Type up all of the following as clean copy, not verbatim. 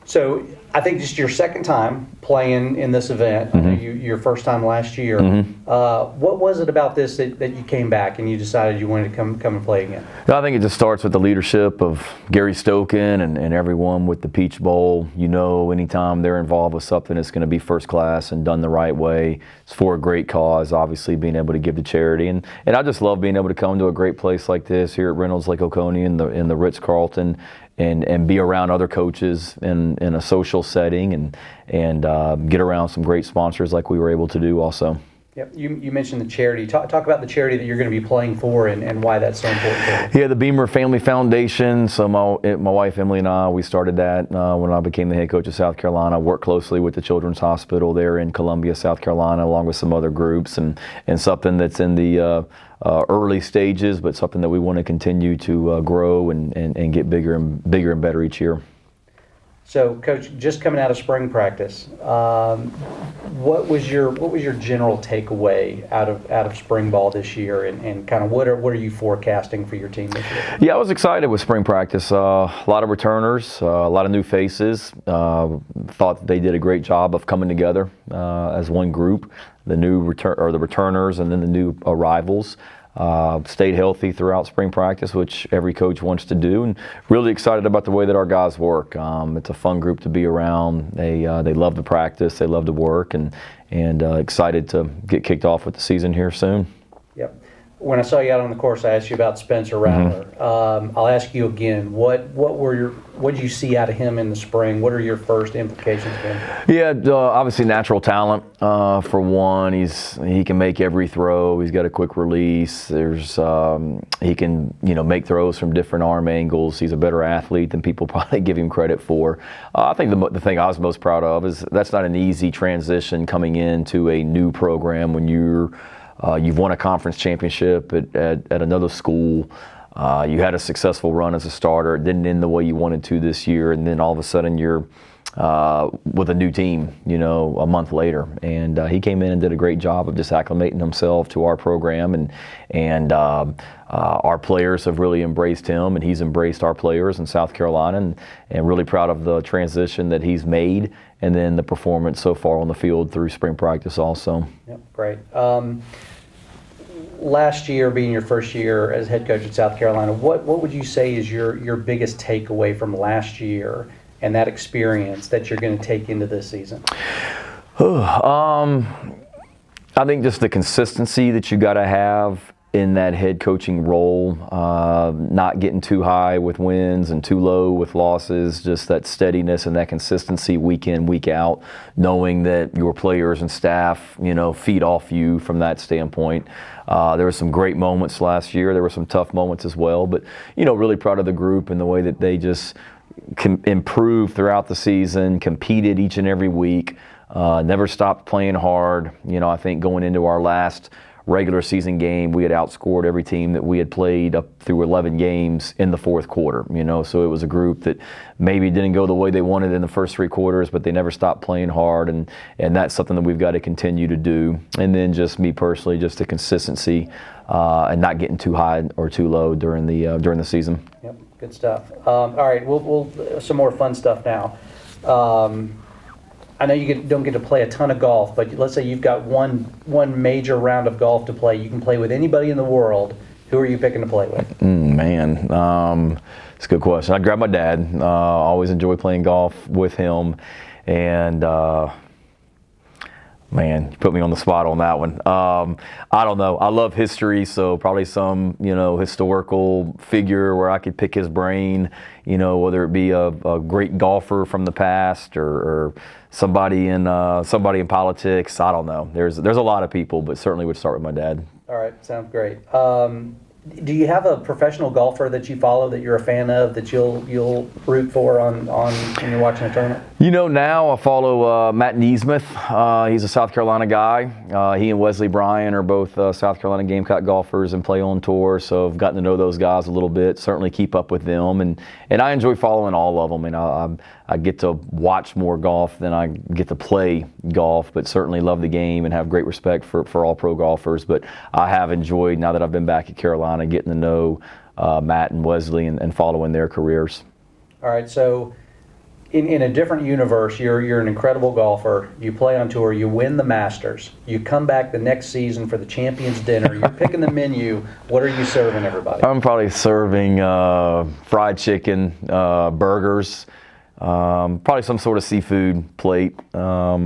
So I think just your second time playing in this event, your first time last year. What was it about this that you came back and you decided you wanted to come and play again? I think it just starts with the leadership of Gary Stoken and everyone with the Peach Bowl. You know, anytime they're involved with something, it's going to be first class and done the right way. It's for a great cause, obviously being able to give to charity. And I just love being able to come to a great place like this here at Reynolds Lake Oconee in the Ritz-Carlton and be around other coaches in a social setting and get around some great sponsors like we were able to do also. Yep. You mentioned the charity. Talk about the charity that you're going to be playing for and why that's so important. Yeah, the Beamer Family Foundation. So my wife Emily and I, we started that when I became the head coach of South Carolina. Worked closely with the Children's Hospital there in Columbia, South Carolina, along with some other groups, and something that's in the early stages, but something that we want to continue to grow and get bigger and better each year. So, Coach, just coming out of spring practice, what was your general takeaway out of spring ball this year, and kind of what are you forecasting for your team this year? Yeah, I was excited with spring practice. A lot of returners, a lot of new faces. Thought they did a great job of coming together as one group. The returners, and then the new arrivals. Stayed healthy throughout spring practice, which every coach wants to do, and really excited about the way that our guys work. It's a fun group to be around. They love to practice, they love to work, and excited to get kicked off with the season here soon. Yep. When I saw you out on the course, I asked you about Spencer Rattler. I'll ask you again. What did you see out of him in the spring? What are your first implications of him? Yeah, obviously natural talent for one. He can make every throw. He's got a quick release. He can make throws from different arm angles. He's a better athlete than people probably give him credit for. I think the thing I was most proud of is that's not an easy transition coming into a new program when you've won a conference championship at another school. You had a successful run as a starter. It didn't end the way you wanted to this year, and then all of a sudden you're with a new team, a month later. And he came in and did a great job of just acclimating himself to our program, and our players have really embraced him, and he's embraced our players in South Carolina, and really proud of the transition that he's made, and then the performance so far on the field through spring practice also. Yep, great. Last year being your first year as head coach at South Carolina, what would you say is your biggest takeaway from last year and that experience that you're going to take into this season? I think just the consistency that you got to have in that head coaching role, not getting too high with wins and too low with losses, just that steadiness and that consistency week in, week out, knowing that your players and staff, feed off you from that standpoint. There were some great moments last year. There were some tough moments as well, but, really proud of the group and the way that they just improved throughout the season, competed each and every week, never stopped playing hard. I think going into our last regular season game, we had outscored every team that we had played up through 11 games in the fourth quarter, so it was a group that maybe didn't go the way they wanted in the first three quarters, but they never stopped playing hard, and that's something that we've got to continue to do. And then just me personally, just the consistency and not getting too high or too low during the season. Yep, good stuff. All right, we'll some more fun stuff now. I know you don't get to play a ton of golf, but let's say you've got one major round of golf to play. You can play with anybody in the world. Who are you picking to play with? Man, it's a good question. I'd grab my dad. I always enjoy playing golf with him. And, man, you put me on the spot on that one. I don't know. I love history, so probably some, historical figure where I could pick his brain, whether it be a great golfer from the past or somebody in politics. I don't know. There's a lot of people, but certainly would start with my dad. All right, sounds great. Do you have a professional golfer that you follow that you're a fan of that you'll root for on when you're watching a tournament? Now I follow Matt Neesmith. He's a South Carolina guy. He and Wesley Bryan are both South Carolina Gamecock golfers and play on tour, so I've gotten to know those guys a little bit. Certainly keep up with them, and I enjoy following all of them. And I get to watch more golf than I get to play golf, but certainly love the game and have great respect for all pro golfers. But I have enjoyed, now that I've been back at Carolina, getting to know Matt and Wesley and following their careers. All right, so in a different universe, you're an incredible golfer. You play on tour. You win the Masters. You come back the next season for the Champions Dinner. You're picking the menu. What are you serving everybody? I'm probably serving fried chicken, burgers, probably some sort of seafood plate. I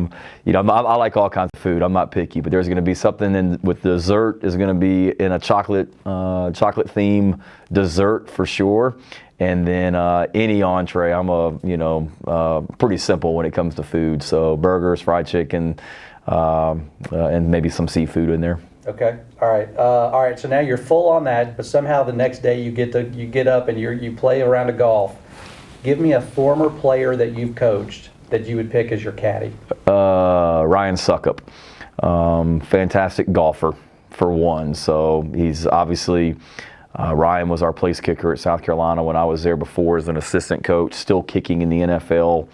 like all kinds of food. I'm not picky, but there's going to be something with dessert. Is going to be in a chocolate theme dessert for sure. And then any entree. I'm pretty simple when it comes to food. So burgers, fried chicken, and maybe some seafood in there. Okay. All right. So now you're full on that, but somehow the next day you get up and you play a round of golf. Give me a former player that you've coached that you would pick as your caddy. Ryan Suckup, fantastic golfer for one. So he's obviously. Ryan was our place kicker at South Carolina when I was there before as an assistant coach, still kicking in the NFL.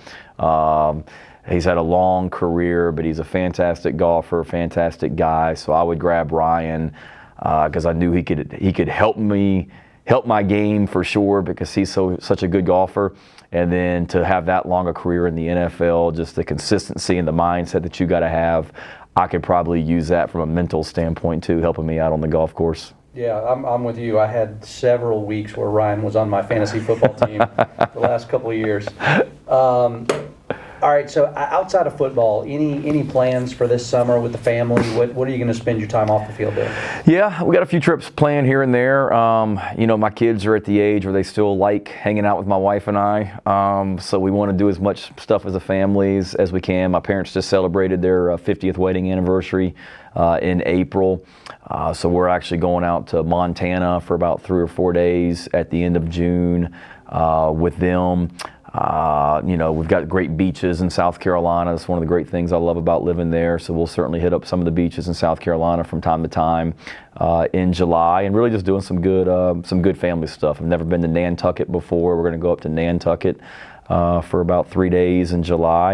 He's had a long career, but he's a fantastic golfer, fantastic guy. So I would grab Ryan because I knew he could help my game for sure because he's such a good golfer. And then to have that long a career in the NFL, just the consistency and the mindset that you got to have, I could probably use that from a mental standpoint too, helping me out on the golf course. Yeah, I'm with you. I had several weeks where Ryan was on my fantasy football team the last couple of years. All right, so outside of football, any plans for this summer with the family? What are you going to spend your time off the field doing? Yeah, we got a few trips planned here and there. My kids are at the age where they still like hanging out with my wife and I. So we want to do as much stuff as a family as we can. My parents just celebrated their 50th wedding anniversary in April. So we're actually going out to Montana for about 3 or 4 days at the end of June with them. We've got great beaches in South Carolina. That's one of the great things I love about living there. So we'll certainly hit up some of the beaches in South Carolina from time to time in July, and really just doing some good family stuff. I've never been to Nantucket before. We're going to go up to Nantucket for about 3 days in July,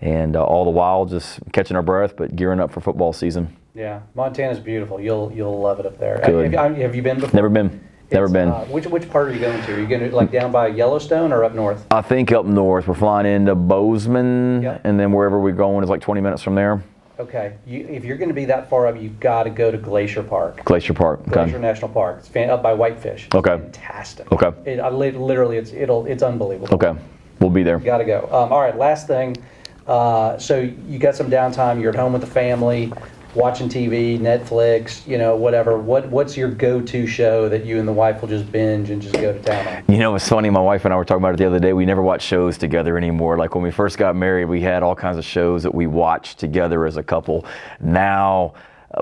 and all the while just catching our breath, but gearing up for football season. Yeah, Montana's beautiful. You'll love it up there. Good. Have you been before? Never been. Never been. Which part are you going to? Are you going to down by Yellowstone or up north? I think up north. We're flying into Bozeman, Yep. and then wherever we're going is like 20 minutes from there. Okay. If you're going to be that far up, you've got to go to Glacier Park. Glacier Park. Okay. Glacier National Park. It's up by Whitefish. It's Okay. fantastic. Okay. Literally, it's unbelievable. Okay. We'll be there. Got to go. All right. Last thing. So you got some downtime. You're at home with the family, watching TV, Netflix, whatever. What's your go-to show that you and the wife will just binge and just go to town on? It's funny. My wife and I were talking about it the other day. We never watch shows together anymore. Like when we first got married, we had all kinds of shows that we watched together as a couple. Now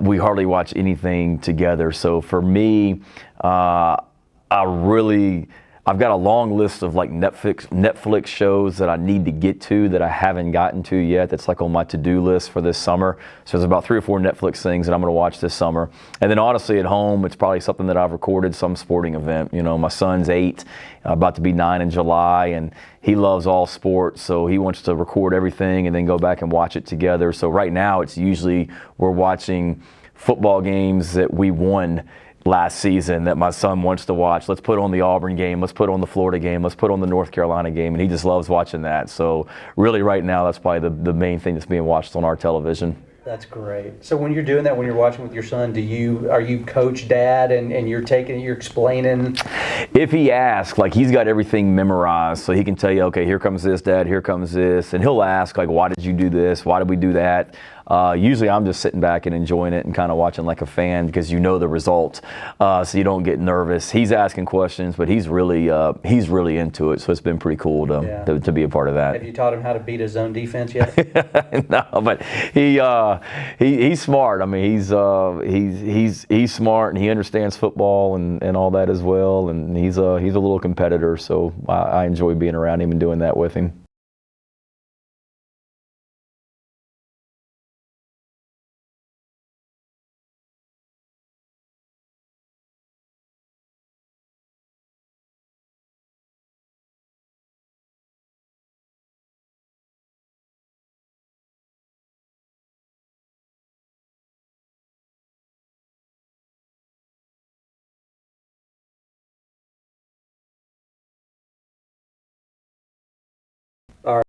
we hardly watch anything together. So for me, I've got a long list of like Netflix shows that I need to get to that I haven't gotten to yet. That's like on my to-do list for this summer. So there's about 3 or 4 Netflix things that I'm going to watch this summer. And then honestly at home, it's probably something that I've recorded, some sporting event. My son's 8, about to be 9 in July, and he loves all sports. So he wants to record everything and then go back and watch it together. So right now it's usually we're watching football games that we won last season that my son wants to watch. Let's put on the Auburn game. Let's put on the Florida game. Let's put on the North Carolina game. And he just loves watching that. So really right now, that's probably the main thing that's being watched on our television. That's great. So when you're doing that, when you're watching with your son, are you coach dad and you're explaining? If he asks, like he's got everything memorized, so he can tell you, okay, here comes this, Dad, here comes this. And he'll ask, like, why did you do this? Why did we do that? Usually I'm just sitting back and enjoying it and kind of watching like a fan because you know the result, so you don't get nervous. He's asking questions, but he's really into it, so it's been pretty cool to be a part of that. Have you taught him how to beat his zone defense yet? No, but he's smart. I mean, he's smart and he understands football and all that as well, and he's a little competitor, so I enjoy being around him and doing that with him.